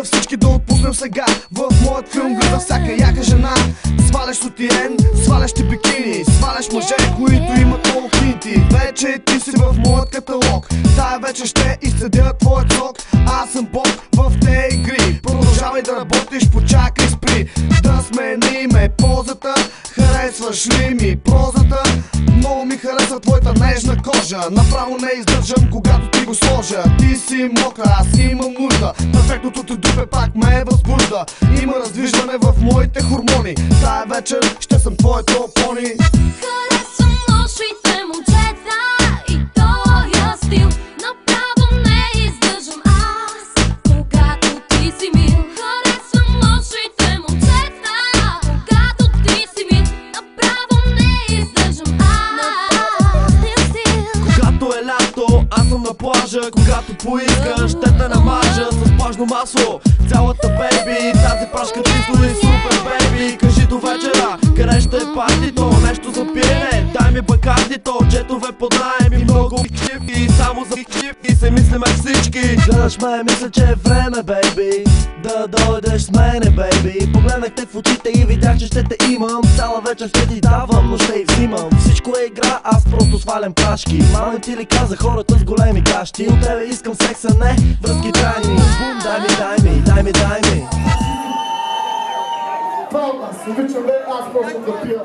Всички да отпуснем сега. В моят филм гледа всяка яка жена. Сваляш сутиен, сваляш ти бикини, сваляш мъже, които имат много кинти. Вече ти си в моят каталог. Тая вече ще изцедя твоят сок. Аз съм бог в те игри. Продължавай да работиш, почакай, спри. Да смениме позата. Харесваш ли ми прозата? Много ми харесва твоята нежна кожа. Направо не издържам, когато ти го сложа. Ти си мокра, аз имам нужда. Перфектното ти дупе пак ме възбужда. Има раздвижване в моите хормони. Тая вечер ще съм твоето пони. Харесвам лошите момчета и тоя стил. Направо не издържам аз, когато ти си мил. Харесвам лошите момчета, когато ти си мил. Направо не издържам аз, когато е лято, аз съм на плажа. Когато поискаш, ще те намажа с плажно масло. Цялата бейби, тази прашка ти стои супер бейби. Кажи до вечера, къде ще е партито? Нещо за пиене, дай ми бакардито. Джетове под наем и много чипки. Само за чипки се мислиме всички. Гледаш ме, мисля, че е време, бейби, да дойдеш с мене, бейби. Погледнах те в очите и видях, че ще те имам. Цяла вечер ще ти давам, но ще и взимам. Всичко е игра, аз просто свалям прашки. Мама ти ли каза хората с големи гащи? От тебе искам секса, не връзки трайни. Бум, дай ми, дай ми, дай ми, дай ми. Аз обичам, аз просто да пия.